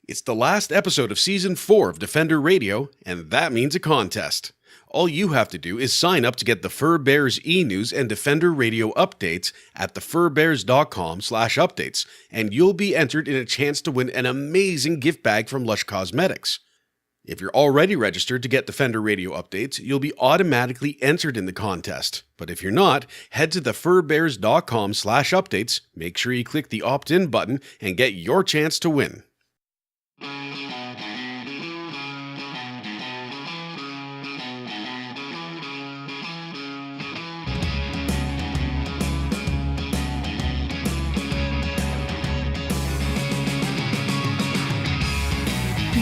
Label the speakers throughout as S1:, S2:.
S1: It's the last episode of Season 4 of Defender Radio, and that means a contest. All you have to do is sign up to get the Fur Bears e-news and Defender Radio updates at thefurbears.com/updates, and you'll be entered in a chance to win an amazing gift bag from Lush Cosmetics. If you're already registered to get Defender Radio updates, you'll be automatically entered in the contest. But if you're not, head to thefurbears.com/updates, make sure you click the opt-in button, and get your chance to win.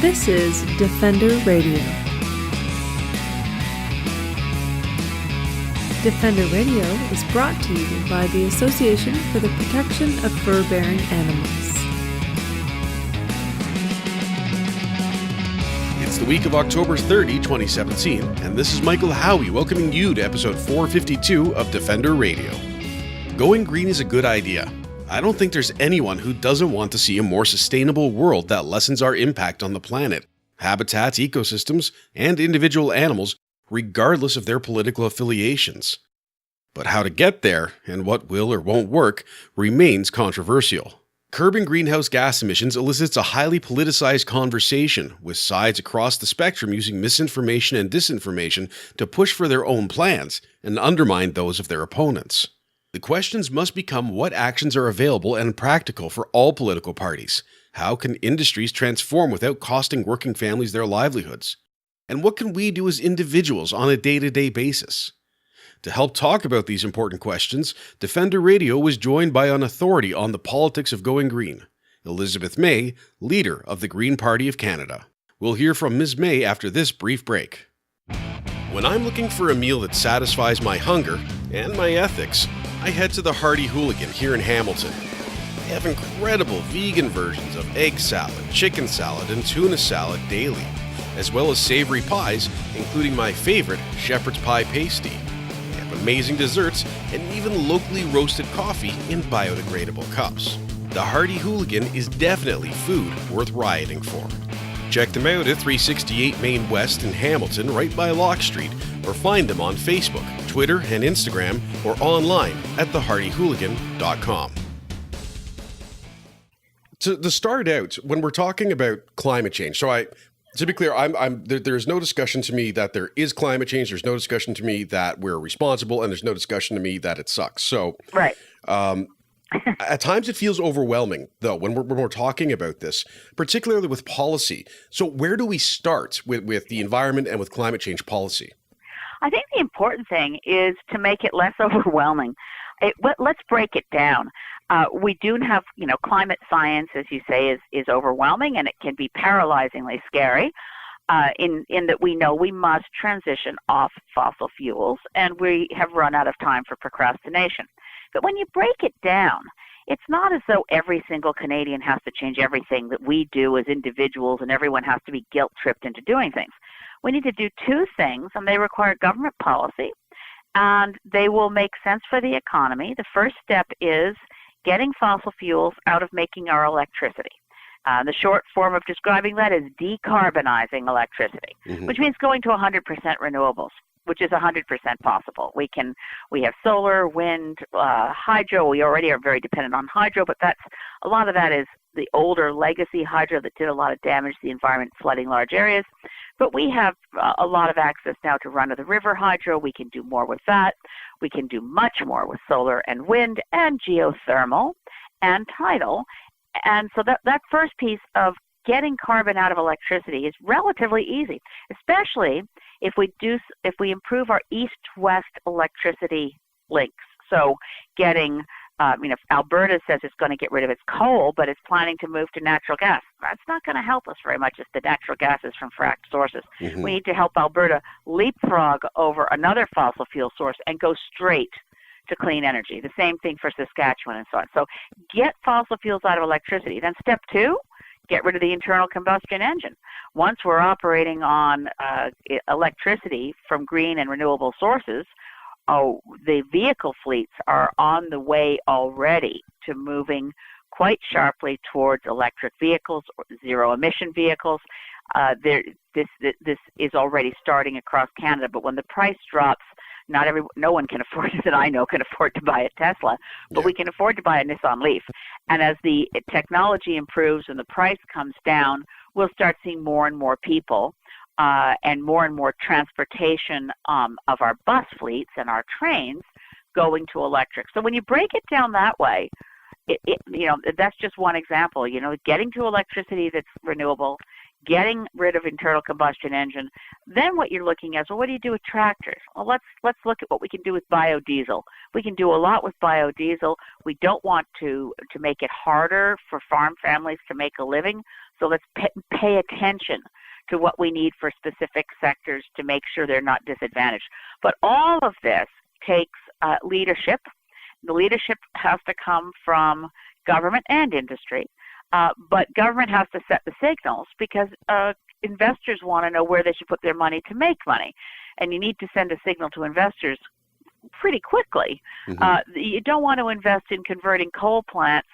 S2: This is Defender Radio. Defender Radio is brought to you by the Association for the Protection of Fur-Bearing Animals.
S1: It's the week of October 30, 2017, and this is Michael Howie welcoming you to episode 452 of Defender Radio. Going green is a good idea. I don't think there's anyone who doesn't want to see a more sustainable world that lessens our impact on the planet, habitats, ecosystems, and individual animals, regardless of their political affiliations. But how to get there, and what will or won't work, remains controversial. Curbing greenhouse gas emissions elicits a highly politicized conversation, with sides across the spectrum using misinformation and disinformation to push for their own plans and undermine those of their opponents. The questions must become what actions are available and practical for all political parties. How can industries transform without costing working families their livelihoods? And what can we do as individuals on a day-to-day basis? To help talk about these important questions, Defender Radio was joined by an authority on the politics of going green, Elizabeth May, leader of the Green Party of Canada. We'll hear from Ms. May after this brief break. When I'm looking for a meal that satisfies my hunger and my ethics, I head to the Hearty Hooligan here in Hamilton. They have incredible vegan versions of egg salad, chicken salad, and tuna salad daily, as well as savory pies, including my favorite shepherd's pie pasty. They have amazing desserts and even locally roasted coffee in biodegradable cups. The Hearty Hooligan is definitely food worth rioting for. Check them out at 368 Main West in Hamilton, right by Locke Street, or find them on Facebook, Twitter, and Instagram, or online at theheartyhooligan.com. To start out, when we're talking about climate change, to be clear, there's no discussion to me that there is climate change. There's no discussion to me that we're responsible, and there's no discussion to me that it sucks. So,
S3: right.
S1: At times it feels overwhelming, though, when we're talking about this, particularly with policy. So where do we start with the environment and with climate change policy?
S3: I think the important thing is to make it less overwhelming. Let's break it down. We do have, climate science, as you say, is overwhelming, and it can be paralyzingly scary in that we know we must transition off fossil fuels, and we have run out of time for procrastination. But when you break it down, it's not as though every single Canadian has to change everything that we do as individuals and everyone has to be guilt-tripped into doing things. We need to do two things, and they require government policy, and they will make sense for the economy. The first step is getting fossil fuels out of making our electricity. The short form of describing that is decarbonizing electricity, which means going to 100% renewables, which is 100% possible. We have solar, wind, hydro. We already are very dependent on hydro, but a lot of that is the older legacy hydro that did a lot of damage to the environment, flooding large areas. But we have a lot of access now to run-of-the-river hydro. We can do more with that. We can do much more with solar and wind and geothermal and tidal. And so that first piece of getting carbon out of electricity is relatively easy, especially if we improve our east-west electricity links. So getting, Alberta says it's going to get rid of its coal, but it's planning to move to natural gas. That's not going to help us very much if the natural gas is from fracked sources. We need to help Alberta leapfrog over another fossil fuel source and go straight to clean energy. The same thing for Saskatchewan and so on. So get fossil fuels out of electricity. Then step two, get rid of the internal combustion engine. Once we're operating on electricity from green and renewable sources, the vehicle fleets are on the way already to moving quite sharply towards electric vehicles or zero-emission vehicles. This is already starting across Canada, but when the price drops, no one can afford that I know can afford to buy a Tesla, but we can afford to buy a Nissan Leaf. And as the technology improves and the price comes down, we'll start seeing more and more people and more transportation of our bus fleets and our trains going to electric. So when you break it down that way, that's just one example. Getting to electricity that's renewable, getting rid of internal combustion engine. Then what you're looking at is, well, what do you do with tractors? Well, let's look at what we can do with biodiesel. We can do a lot with biodiesel. We don't want to make it harder for farm families to make a living. So let's pay attention to what we need for specific sectors to make sure they're not disadvantaged. But all of this takes leadership. The leadership has to come from government and industry. But government has to set the signals because investors want to know where they should put their money to make money. And you need to send a signal to investors pretty quickly. You don't want to invest in converting coal plants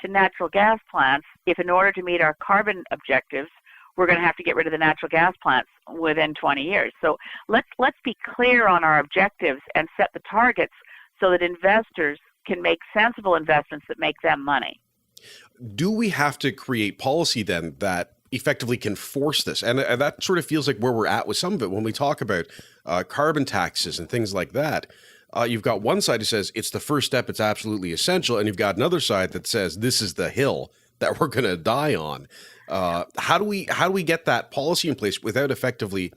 S3: to natural gas plants if in order to meet our carbon objectives, we're going to have to get rid of the natural gas plants within 20 years. So let's be clear on our objectives and set the targets so that investors can make sensible investments that make them money.
S1: Do we have to create policy then that effectively can force this? And that sort of feels like where we're at with some of it. When we talk about carbon taxes and things like that, you've got one side who says it's the first step, it's absolutely essential. And you've got another side that says this is the hill that we're going to die on. How do we get that policy in place without effectively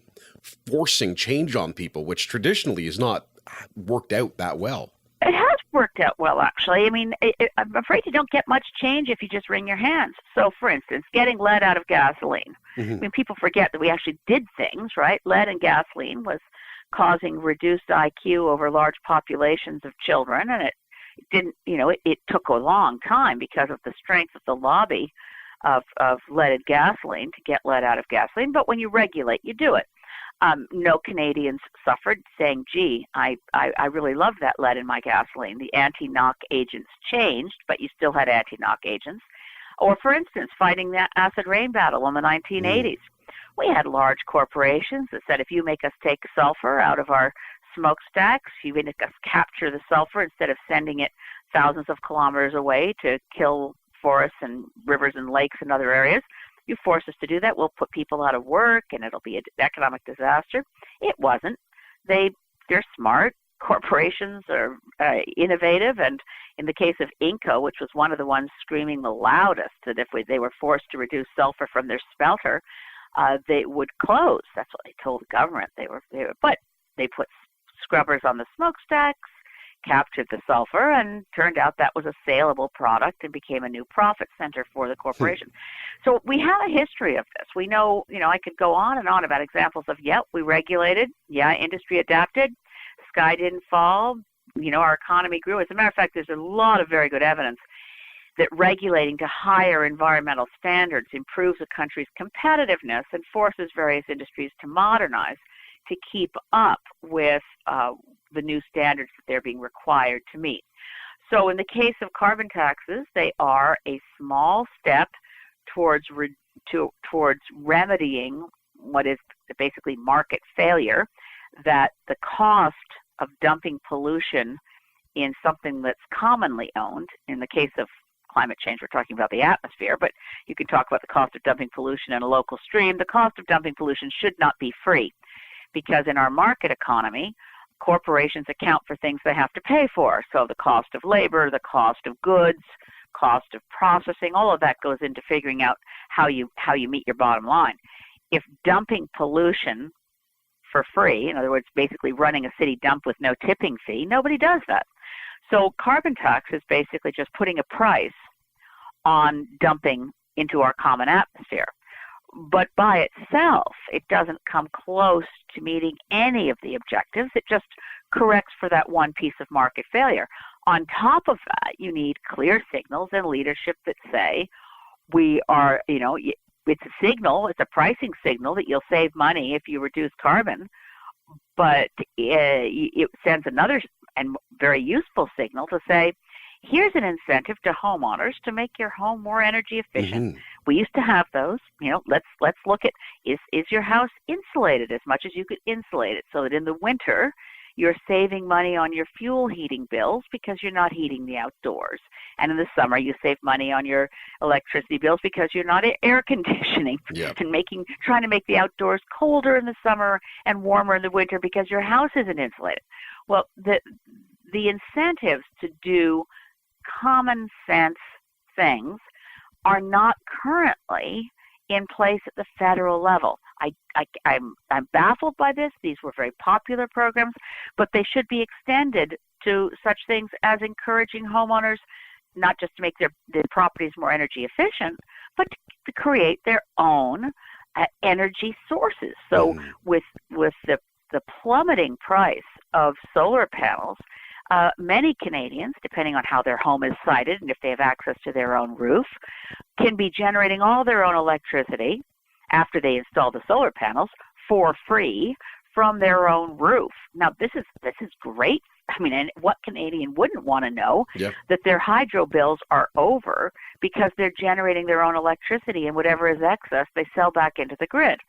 S1: forcing change on people, which traditionally is not worked out that well?
S3: It has worked out well, actually. I mean, I'm afraid you don't get much change if you just wring your hands. So, for instance, getting lead out of gasoline. I mean, people forget that we actually did things, right? Lead in gasoline was causing reduced IQ over large populations of children, and it didn't, it took a long time because of the strength of the lobby of leaded gasoline to get lead out of gasoline. But when you regulate, you do it. No Canadians suffered, saying, gee, I really love that lead in my gasoline. The anti-knock agents changed, but you still had anti-knock agents. Or, for instance, fighting the acid rain battle in the 1980s. We had large corporations that said, if you make us take sulfur out of our smokestacks, you make us capture the sulfur instead of sending it thousands of kilometers away to kill forests and rivers and lakes and other areas. You force us to do that, we'll put people out of work, and it'll be an economic disaster. It wasn't. They're smart. Corporations are innovative, and in the case of Inco, which was one of the ones screaming the loudest that if they were forced to reduce sulfur from their smelter, they would close. That's what they told the government. But they put scrubbers on the smokestacks, captured the sulfur, and turned out that was a saleable product and became a new profit center for the corporation. So we have a history of this. We know, I could go on and on about examples of, we regulated, industry adapted, sky didn't fall, our economy grew. As a matter of fact, there's a lot of very good evidence that regulating to higher environmental standards improves a country's competitiveness and forces various industries to modernize to keep up with the new standards that they're being required to meet. So in the case of carbon taxes, they are a small step towards remedying what is basically market failure, that the cost of dumping pollution in something that's commonly owned, in the case of climate change, we're talking about the atmosphere, but you can talk about the cost of dumping pollution in a local stream. The cost of dumping pollution should not be free, because in our market economy, corporations account for things they have to pay for. So the cost of labor, the cost of goods, cost of processing, all of that goes into figuring out how you meet your bottom line. If dumping pollution for free, in other words, basically running a city dump with no tipping fee, nobody does that. So carbon tax is basically just putting a price on dumping into our common atmosphere. But by itself, it doesn't come close to meeting any of the objectives. It just corrects for that one piece of market failure. On top of that, you need clear signals and leadership that say, we are, it's a signal, it's a pricing signal that you'll save money if you reduce carbon, but it sends another and very useful signal to say, here's an incentive to homeowners to make your home more energy efficient.
S1: Mm-hmm.
S3: We used to have those. Let's look at, is your house insulated as much as you could insulate it, so that in the winter you're saving money on your fuel heating bills because you're not heating the outdoors. And in the summer, you save money on your electricity bills because you're not air conditioning
S1: Yep.
S3: and trying to make the outdoors colder in the summer and warmer in the winter because your house isn't insulated. Well, the incentives to do common sense things are not currently in place at the federal level. I'm baffled by this. These were very popular programs, but they should be extended to such things as encouraging homeowners not just to make their properties more energy efficient, but to create their own energy sources. So with the plummeting price of solar panels, many Canadians, depending on how their home is sited and if they have access to their own roof, can be generating all their own electricity after they install the solar panels for free from their own roof. Now, this is great. I mean, and what Canadian wouldn't want to know that their hydro bills are over because they're generating their own electricity, and whatever is excess, they sell back into the grid.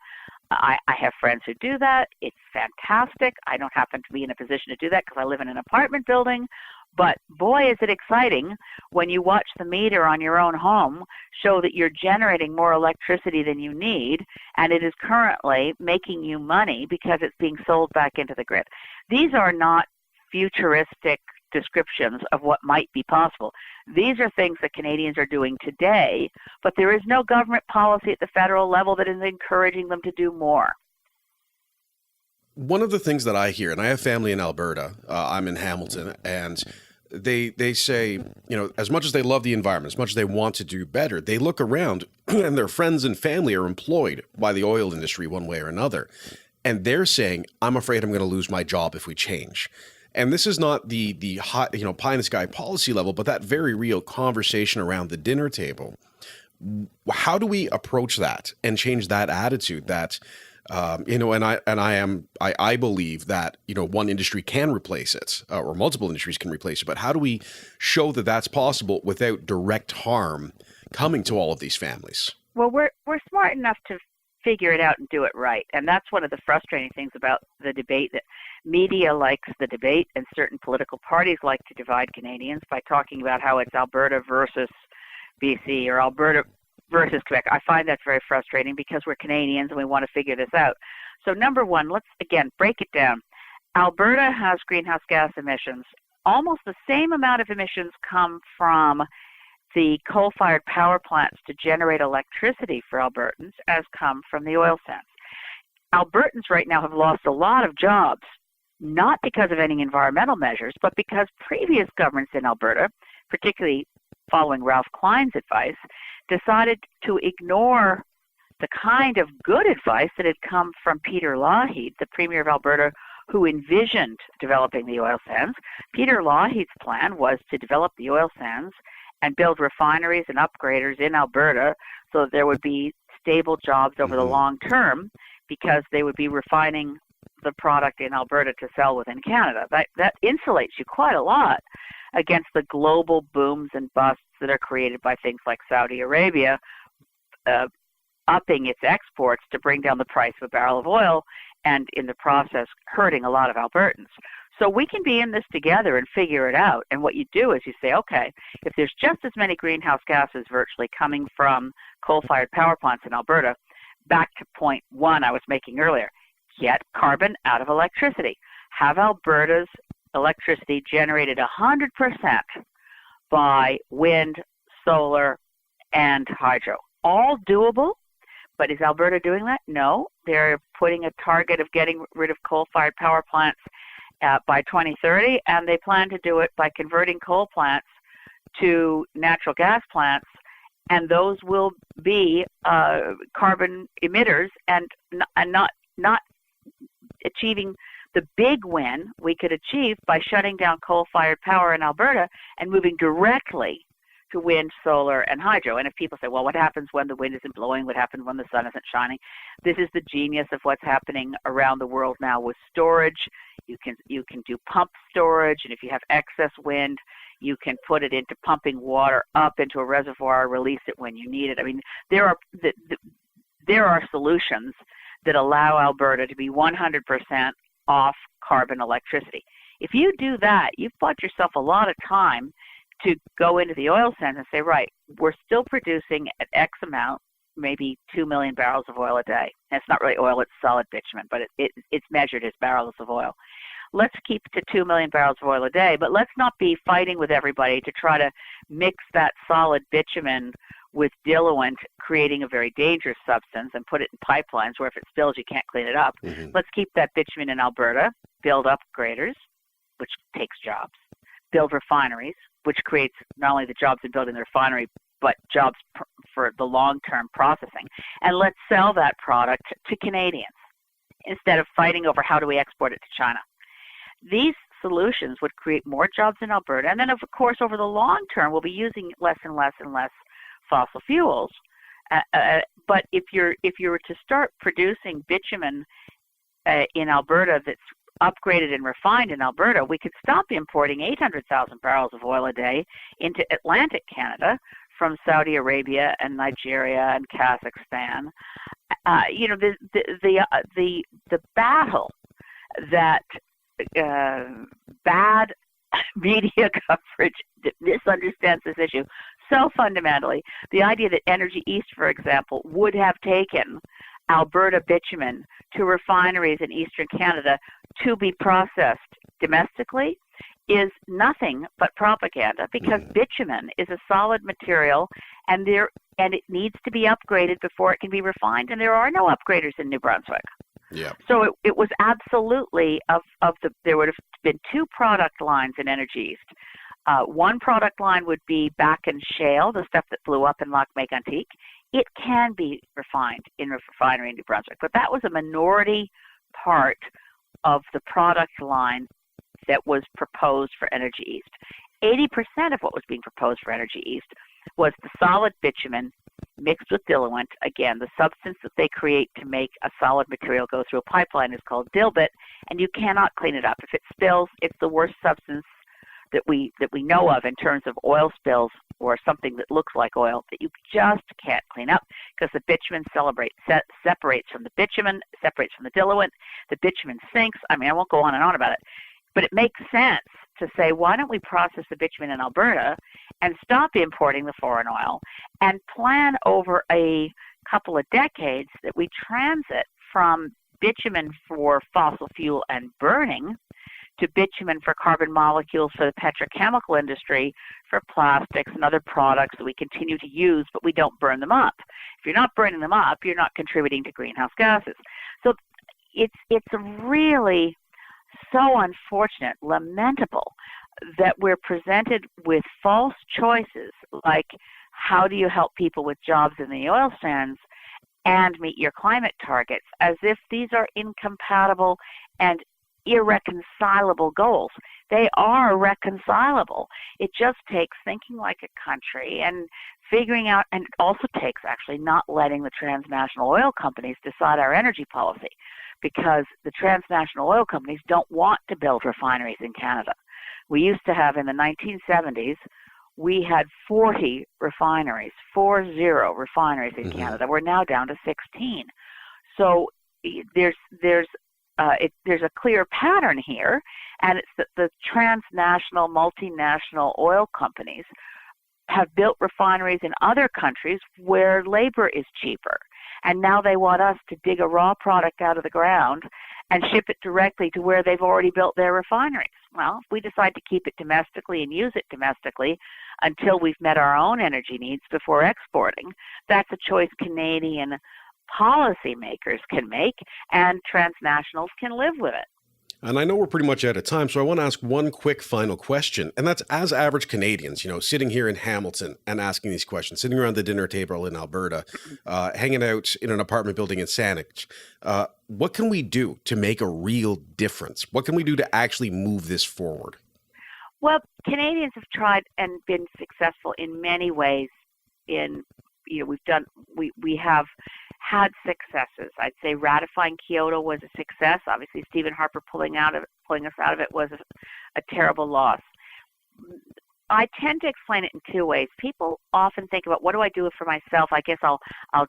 S3: I have friends who do that. It's fantastic. I don't happen to be in a position to do that because I live in an apartment building. But boy, is it exciting when you watch the meter on your own home show that you're generating more electricity than you need, and it is currently making you money because it's being sold back into the grid. These are not futuristic descriptions of what might be possible. These are things that Canadians are doing today, but there is no government policy at the federal level that is encouraging them to do more.
S1: One of the things that I hear, and I have family in Alberta, I'm in Hamilton, and they say, as much as they love the environment, as much as they want to do better, they look around and their friends and family are employed by the oil industry one way or another. And they're saying, I'm afraid I'm going to lose my job if we change. And this is not the hot, pie in the sky policy level, but that very real conversation around the dinner table. How do we approach that and change that attitude that, I believe that, one industry can replace it or multiple industries can replace it. But how do we show that that's possible without direct harm coming to all of these families?
S3: Well, we're smart enough to figure it out and do it right. And that's one of the frustrating things about the debate, that media likes the debate and certain political parties like to divide Canadians by talking about how it's Alberta versus BC or Alberta versus Quebec. I find that's very frustrating because we're Canadians and we want to figure this out. So number one, let's again break it down. Alberta has greenhouse gas emissions. Almost the same amount of emissions come from the coal-fired power plants to generate electricity for Albertans as come from the oil sands. Albertans right now have lost a lot of jobs, not because of any environmental measures, but because previous governments in Alberta, particularly following Ralph Klein's advice, decided to ignore the kind of good advice that had come from Peter Lougheed, the Premier of Alberta, who envisioned developing the oil sands. Peter Lougheed's plan was to develop the oil sands and build refineries and upgraders in Alberta so that there would be stable jobs over the long term because they would be refining the product in Alberta to sell within Canada. That insulates you quite a lot against the global booms and busts that are created by things like Saudi Arabia upping its exports to bring down the price of a barrel of oil and in the process hurting a lot of Albertans. So we can be in this together and figure it out. And what you do is you say, okay, if there's just as many greenhouse gases virtually coming from coal-fired power plants in Alberta, back to point one I was making earlier, get carbon out of electricity. Have Alberta's electricity generated 100% by wind, solar, and hydro. All doable, but is Alberta doing that? No. They're putting a target of getting rid of coal-fired power plants by 2030, and they plan to do it by converting coal plants to natural gas plants, and those will be carbon emitters and not achieving the big win we could achieve by shutting down coal-fired power in Alberta and moving directly to wind, solar, and hydro. And if people say, well, what happens when the wind isn't blowing? What happens when the sun isn't shining? This is the genius of what's happening around the world now with storage. You can do pump storage, and if you have excess wind, You can put it into pumping water up into a reservoir, release it when you need it. I mean, there are solutions that allow Alberta to be 100% off carbon electricity. If you do that, you've bought yourself a lot of time to go into the oil sands and say, right, we're still producing at X amount, maybe 2 million barrels of oil a day. And it's not really oil, it's solid bitumen, but it's measured as barrels of oil. Let's keep to 2 million barrels of oil a day, but let's not be fighting with everybody to try to mix that solid bitumen with diluent, creating a very dangerous substance, and put it in pipelines where if it spills, you can't clean it up.
S1: Mm-hmm.
S3: Let's keep that bitumen in Alberta, build upgraders, which takes jobs, build refineries, which creates not only the jobs in building the refinery, but jobs for the long-term processing. And let's sell that product to Canadians instead of fighting over how do we export it to China. These solutions would create more jobs in Alberta. And then, of course, over the long term, we'll be using less and less and less fossil fuels. But if you were to start producing bitumen in Alberta that's upgraded and refined in Alberta, we could stop importing 800,000 barrels of oil a day into Atlantic Canada from Saudi Arabia and Nigeria and Kazakhstan. The battle that bad media coverage that misunderstands this issue so fundamentally. The idea that Energy East, for example, would have taken Alberta bitumen to refineries in eastern Canada to be processed domestically is nothing but propaganda, because bitumen is a solid material and it needs to be upgraded before it can be refined, and there are no upgraders in New Brunswick.
S1: Yeah.
S3: So it was absolutely there would have been two product lines in Energy East. One product line would be Bakken shale, the stuff that blew up in Lac Mégantic. It can be refined in a refinery in New Brunswick, but that was a minority part of the product line that was proposed for Energy East. 80% of what was being proposed for Energy East was the solid bitumen mixed with diluent. Again, the substance that they create to make a solid material go through a pipeline is called dilbit, and you cannot clean it up. If it spills, it's the worst substance that we know of in terms of oil spills or something that looks like oil that you just can't clean up, because the bitumen separates from the bitumen, separates from the diluent. The bitumen sinks. I mean, I won't go on and on about it, but it makes sense to say, why don't we process the bitumen in Alberta and stop importing the foreign oil and plan over a couple of decades that we transit from bitumen for fossil fuel and burning to bitumen for carbon molecules for the petrochemical industry, for plastics and other products that we continue to use, but we don't burn them up. If you're not burning them up, you're not contributing to greenhouse gases. So it's really so unfortunate, lamentable, that we're presented with false choices like, how do you help people with jobs in the oil sands and meet your climate targets, as if these are incompatible and irreconcilable goals. They are reconcilable. It just takes thinking like a country and figuring out, and it also takes actually not letting the transnational oil companies decide our energy policy, because the transnational oil companies don't want to build refineries in Canada. We used to have, in the 1970s, we had 40 refineries, 40 refineries in Canada. We're now down to 16. So there's a clear pattern here, and it's that the transnational, multinational oil companies have built refineries in other countries where labor is cheaper. And now they want us to dig a raw product out of the ground and ship it directly to where they've already built their refineries. Well, if we decide to keep it domestically and use it domestically until we've met our own energy needs before exporting, that's a choice Canadian policymakers can make, and transnationals can live with it.
S1: And I know we're pretty much out of time, so I want to ask one quick final question. And that's, as average Canadians, sitting here in Hamilton and asking these questions, sitting around the dinner table in Alberta, hanging out in an apartment building in Saanich, what can we do to make a real difference? What can we do to actually move this forward?
S3: Well, Canadians have tried and been successful in many ways. We have had successes. I'd say ratifying Kyoto was a success. Obviously, Stephen Harper pulling us out of it was a terrible loss. I tend to explain it in two ways. People often think about, what do I do for myself? I guess I'll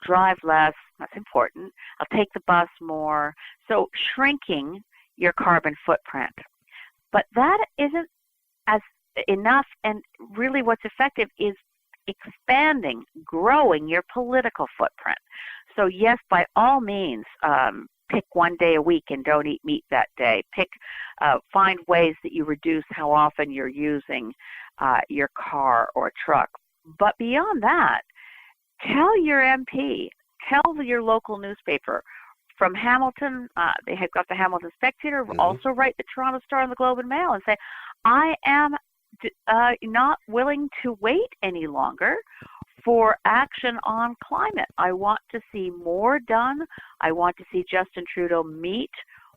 S3: drive less. That's important. I'll take the bus more. So shrinking your carbon footprint. But that isn't as enough, and really what's effective is expanding, growing your political footprint. So yes, by all means, pick one day a week and don't eat meat that day. Find ways that you reduce how often you're using your car or truck. But beyond that, tell your MP, tell your local newspaper. From Hamilton, they have got the Hamilton Spectator, also write the Toronto Star and the Globe and Mail and say, I am not willing to wait any longer for action on climate. I want to see more done. I want to see Justin Trudeau meet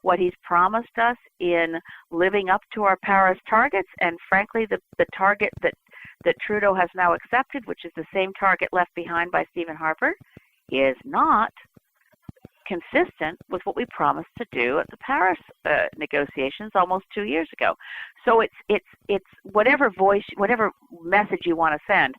S3: what he's promised us in living up to our Paris targets, and frankly, the target that Trudeau has now accepted, which is the same target left behind by Stephen Harper, is not consistent with what we promised to do at the Paris negotiations almost 2 years ago. So it's whatever message you want to send.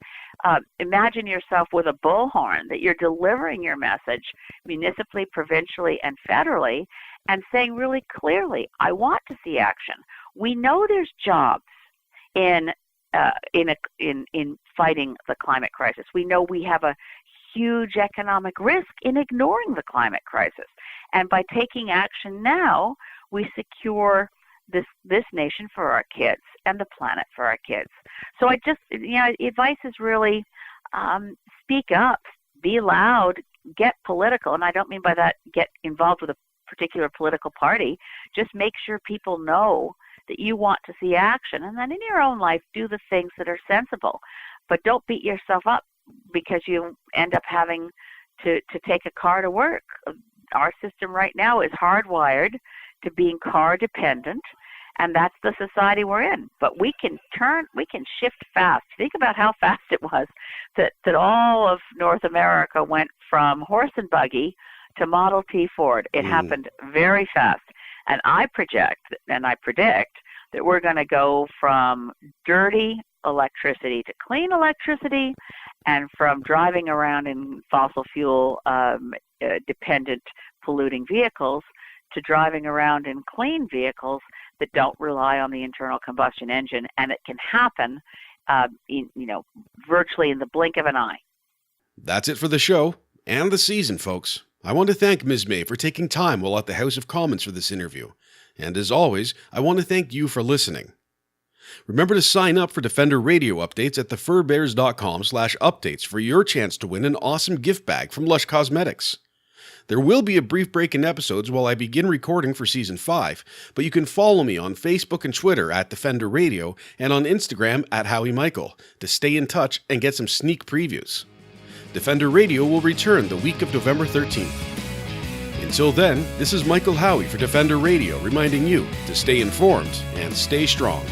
S3: Imagine yourself with a bullhorn that you're delivering your message municipally, provincially, and federally, and saying really clearly, I want to see action. We know there's jobs in fighting the climate crisis. We know we have a huge economic risk in ignoring the climate crisis. And by taking action now, we secure this nation for our kids and the planet for our kids. So advice is really speak up, be loud, get political. And I don't mean by that get involved with a particular political party. Just make sure people know that you want to see action. And then in your own life, do the things that are sensible. But don't beat yourself up because you end up having to take a car to work. Our system right now is hardwired to being car dependent, and that's the society we're in. But we can shift fast. Think about how fast it was that all of North America went from horse and buggy to Model T Ford. It happened very fast. And I predict that we're going to go from dirty electricity to clean electricity, and from driving around in fossil fuel dependent polluting vehicles to driving around in clean vehicles that don't rely on the internal combustion engine. And it can happen virtually in the blink of an eye.
S1: That's it for the show and the season, folks. I want to thank Ms. May for taking time while at the House of Commons for this interview. And as always, I want to thank you for listening. Remember to sign up for Defender Radio updates at thefurbears.com/updates for your chance to win an awesome gift bag from Lush Cosmetics. There will be a brief break in episodes while I begin recording for Season 5, but you can follow me on Facebook and Twitter at Defender Radio and on Instagram at Howie Michael to stay in touch and get some sneak previews. Defender Radio will return the week of November 13th. Until then, this is Michael Howie for Defender Radio reminding you to stay informed and stay strong.